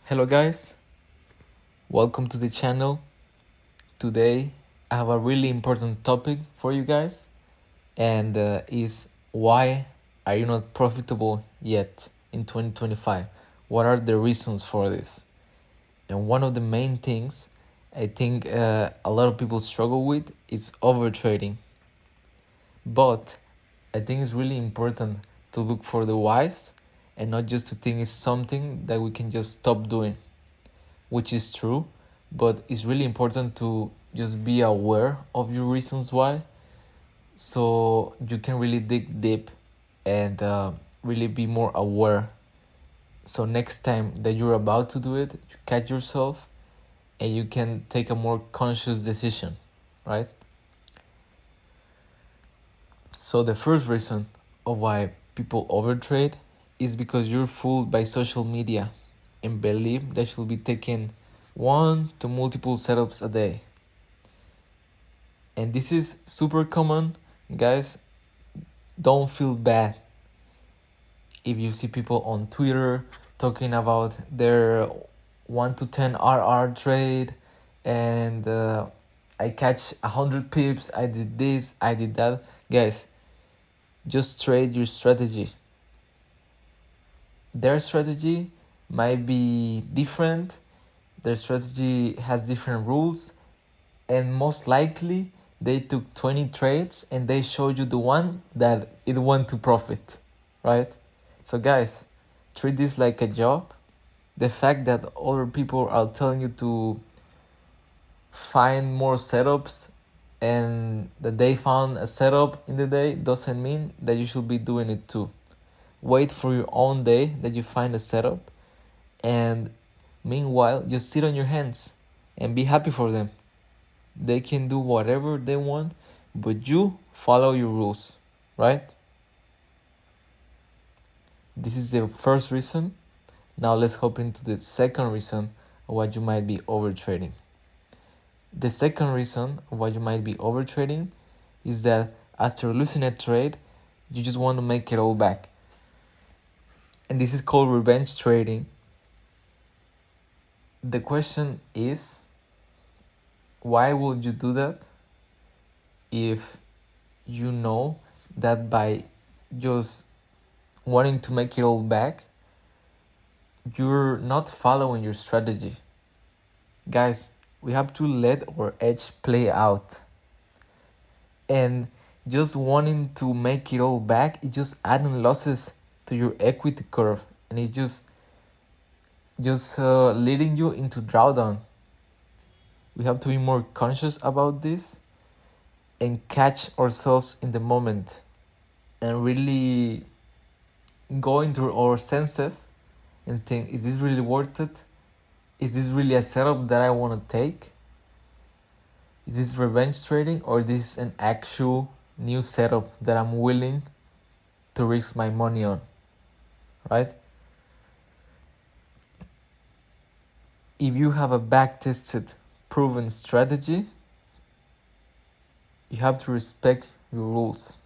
Hello guys, welcome to the channel. Today I have a really important topic for you guys, and is why are you not profitable yet in 2025? What are the reasons for this? And one of the main things I think a lot of people struggle with is overtrading. But I think it's really important to look for the whys and not just to think it's something that we can just stop doing, which is true, but it's really important to just be aware of your reasons why, so you can really dig deep and really be more aware. So next time that you're about to do it, you catch yourself and you can take a more conscious decision, right? So the first reason of why people overtrade is because you're fooled by social media and believe that you'll be taking one to multiple setups a day. And this is super common, guys. Don't feel bad if you see people on Twitter talking about their 1 to 10 RR trade and I catch 100 pips, I did this, I did that. Guys, just trade your strategy. Their strategy might be different, their strategy has different rules, and most likely they took 20 trades and they showed you the one that it went to profit, right? So guys, treat this like a job. The fact that other people are telling you to find more setups and that they found a setup in the day doesn't mean that you should be doing it too. Wait for your own day that you find a setup, and meanwhile just sit on your hands and be happy for them. They can do whatever they want, but you follow your rules, right? This is the first reason. Now let's hop into the second reason of why you might be overtrading. The second reason why you might be overtrading is that after losing a trade, you just want to make it all back. And this is called revenge trading. The question is, why would you do that if you know that by just wanting to make it all back, you're not following your strategy? Guys, we have to let our edge play out. And just wanting to make it all back, it just adding losses to your equity curve, and it just leading you into drawdown. We have to be more conscious about this and catch ourselves in the moment and really go into our senses and think, is this really worth it? Is this really a setup that I want to take? Is this revenge trading, or is this an actual new setup that I'm willing to risk my money on, right? If you have a back-tested, proven strategy, you have to respect your rules.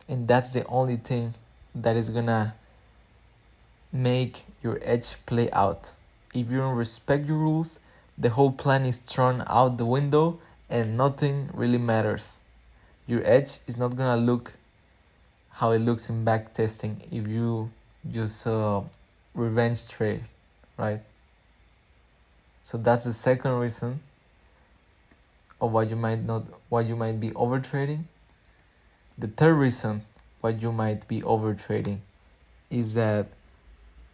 And that's the only thing that is gonna make your edge play out. If you don't respect your rules, the whole plan is thrown out the window and nothing really matters. Your edge is not gonna look how it looks in back testing if you just revenge trade, right? So that's the second reason of why you might be overtrading. The third reason why you might be overtrading is that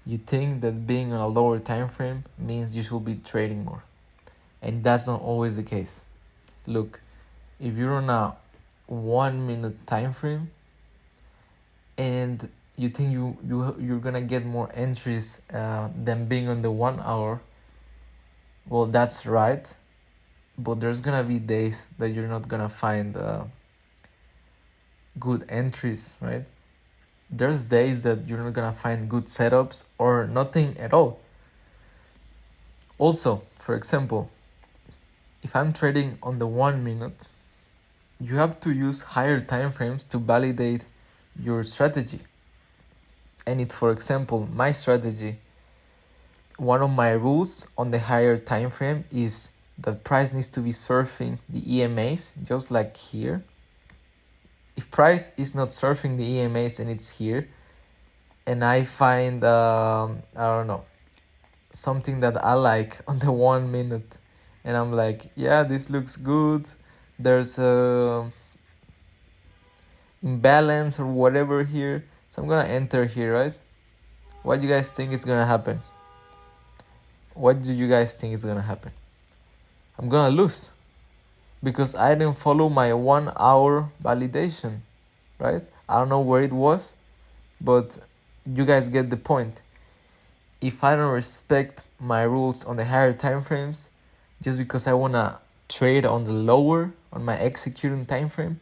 you think that being on a lower time frame means you should be trading more, and that's not always the case. Look, if you're on a 1 minute time frame and you think you're gonna get more entries than being on the 1 hour, well, that's right, but there's gonna be days that you're not gonna find good entries, right? There's days that you're not gonna find good setups or nothing at all. Also, for example, if I'm trading on the 1 minute, you have to use higher time frames to validate your strategy. And if, for example, my strategy one of my rules on the higher time frame is that price needs to be surfing the EMAs, just like here. If price is not surfing the EMAs and it's here, and I find I don't know, something that I like on the 1 minute, and I'm like, yeah, this looks good, there's a imbalance or whatever here, so I'm gonna enter here, right? What do you guys think is gonna happen? What do you guys think is gonna happen? I'm gonna lose because I didn't follow my 1 hour validation, right? I don't know where it was, but you guys get the point. If I don't respect my rules on the higher time frames, just because I wanna trade on the lower, on my executing time frame,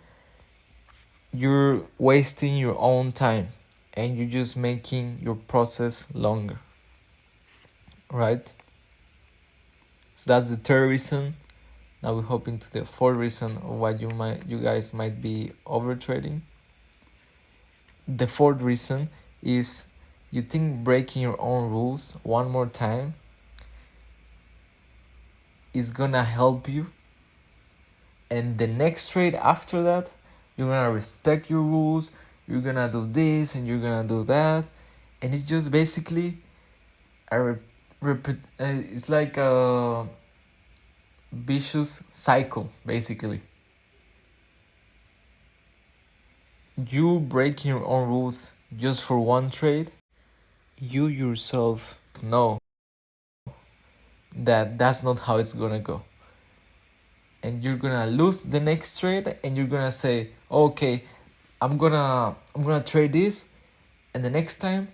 you're wasting your own time and you're just making your process longer, right? So that's the third reason. Now we hop into the fourth reason of why you guys might be overtrading. The fourth reason is you think breaking your own rules one more time is gonna help you, and the next trade after that you're gonna respect your rules, you're gonna do this and you're gonna do that, and it's just basically it's like a vicious cycle. Basically, you breaking your own rules just for one trade, you yourself know that that's not how it's gonna go, and you're gonna lose the next trade, and you're gonna say, okay, I'm gonna trade this, and the next time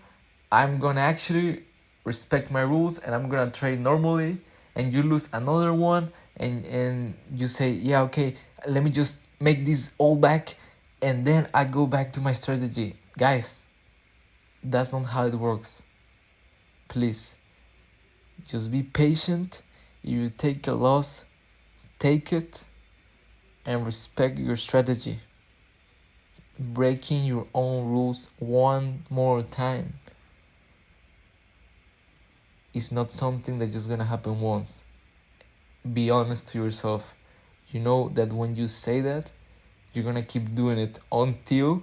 I'm gonna actually respect my rules and I'm gonna trade normally, and you lose another one, and you say, yeah, okay, let me just make this all back, and then I go back to my strategy. Guys, that's not how it works. Please, just be patient. If you take a loss, take it and respect your strategy. Breaking your own rules one more time is not something that's just gonna happen once. Be honest to yourself. You know that when you say that, you're gonna keep doing it until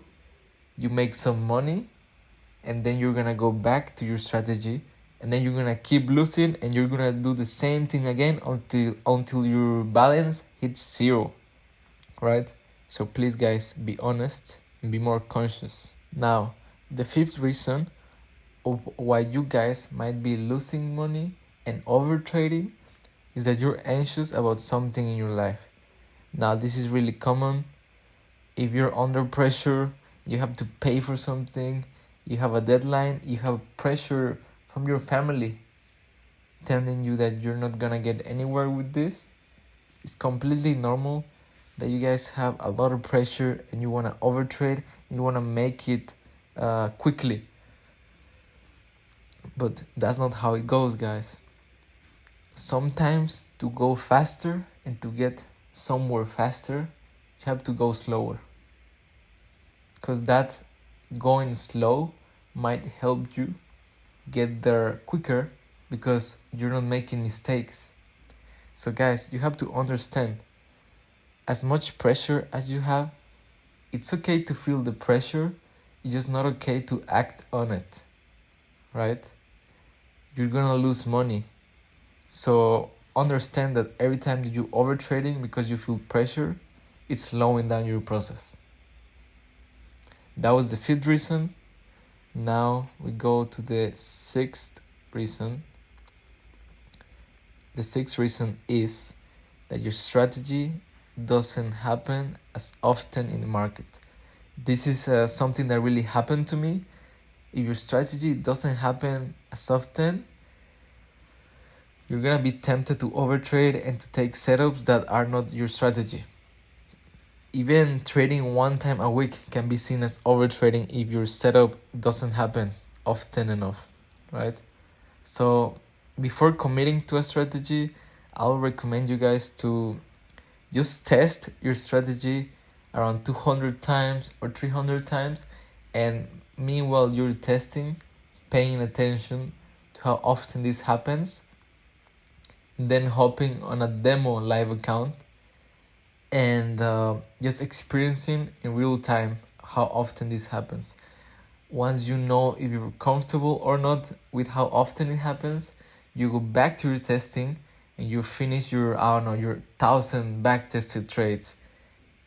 you make some money, and then you're gonna go back to your strategy, and then you're gonna keep losing, and you're gonna do the same thing again until your balance hits zero, right? So please, guys, be honest and be more conscious. Now, the fifth reason of why you guys might be losing money and overtrading is that you're anxious about something in your life. Now, this is really common. If you're under pressure, you have to pay for something, you have a deadline, you have pressure from your family telling you that you're not gonna get anywhere with this. It's completely normal that you guys have a lot of pressure and you wanna overtrade, you wanna make it quickly. But that's not how it goes, guys. Sometimes to go faster and to get somewhere faster, you have to go slower. Because that going slow might help you get there quicker because you're not making mistakes. So guys, you have to understand, as much pressure as you have, it's okay to feel the pressure, it's just not okay to act on it, right? You're gonna lose money. So understand that every time that you overtrading because you feel pressure, it's slowing down your process. That was the fifth reason. Now we go to the sixth reason. The sixth reason is that your strategy doesn't happen as often in the market. This is something that really happened to me. If your strategy doesn't happen as often, you're gonna be tempted to overtrade and to take setups that are not your strategy. Even trading one time a week can be seen as overtrading if your setup doesn't happen often enough, right? So before committing to a strategy, I'll recommend you guys to just test your strategy around 200 times or 300 times, and meanwhile you're testing, paying attention to how often this happens, and then hopping on a demo live account and just experiencing in real time how often this happens. Once you know if you're comfortable or not with how often it happens, you go back to your testing and you finish your, I don't know, your 1,000 back tested trades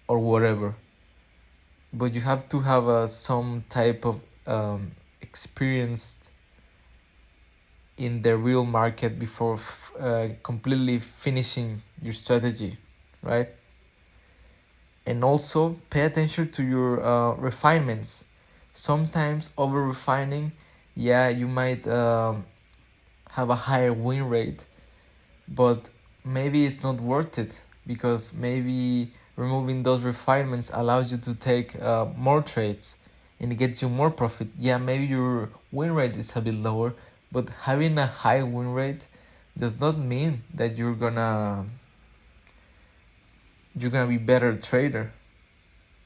or whatever. But you have to have some type of experience in the real market before completely finishing your strategy, right? And also pay attention to your refinements. Sometimes over refining, yeah, you might have a higher win rate, but maybe it's not worth it, because maybe removing those refinements allows you to take more trades and it gets you more profit. Yeah, maybe your win rate is a bit lower, but having a high win rate does not mean that you're gonna be better trader,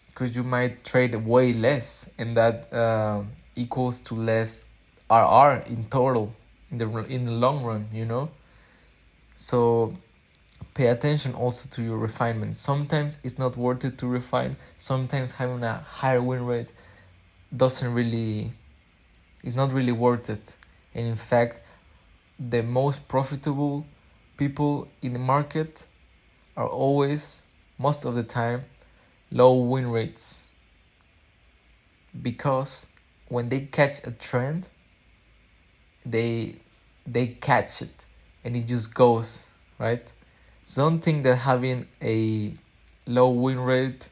because you might trade way less, and that equals to less RR in total in the long run, you know. So pay attention also to your refinement. Sometimes it's not worth it to refine. Sometimes having a higher win rate is not really worth it. And in fact, the most profitable people in the market are always, most of the time, low win rates, because when they catch a trend, they catch it and it just goes, right? So don't think that having a low win rate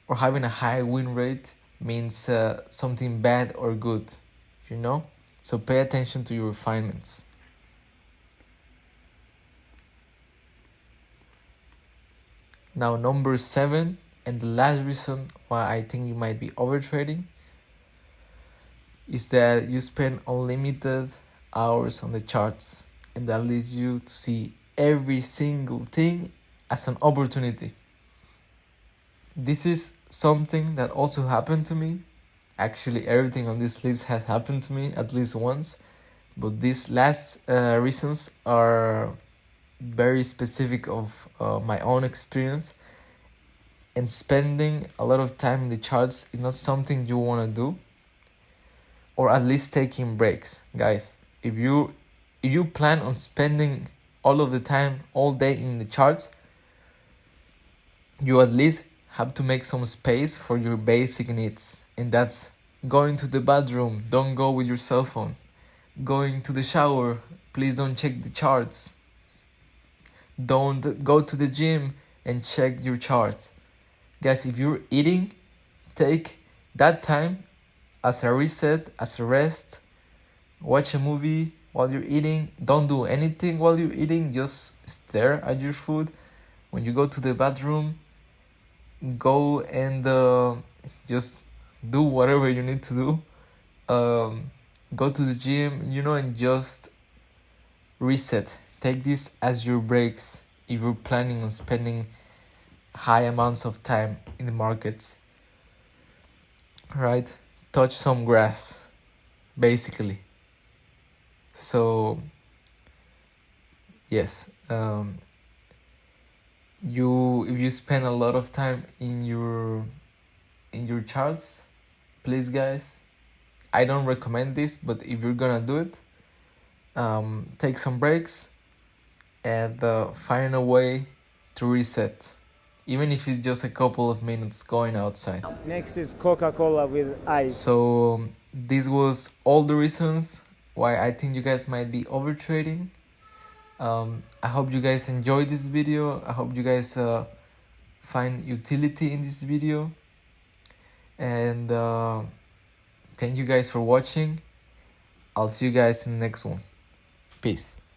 or having a high win rate means something bad or good, you know. So pay attention to your refinements. Now, number 7, and the last reason why I think you might be overtrading, is that you spend unlimited hours on the charts, and that leads you to see every single thing as an opportunity. This is something that also happened to me. Actually, everything on this list has happened to me at least once, but these last reasons are very specific of my own experience. And spending a lot of time in the charts is not something you want to do, or at least taking breaks. Guys, if you plan on spending all of the time, all day in the charts, you at least have to make some space for your basic needs, and that's going to the bathroom. Don't go with your cell phone. Going to the shower, please don't check the charts. Don't go to the gym and check your charts. Guys, if you're eating, take that time as a reset, as a rest. Watch a movie while you're eating. Don't do anything while you're eating, just stare at your food. When you go to the bathroom, go and just do whatever you need to do. Go to the gym, and just reset. Take this as your breaks if you're planning on spending high amounts of time in the markets. Right? Touch some grass, basically. So yes, if you spend a lot of time in your charts, please guys, I don't recommend this, but if you're gonna do it, take some breaks and find a way to reset, even if it's just a couple of minutes going outside. Next is Coca-Cola with ice. So this was all the reasons why I think you guys might be overtrading. I hope you guys enjoyed this video. I hope you guys find utility in this video, and thank you guys for watching. I'll see you guys in the next one. Peace.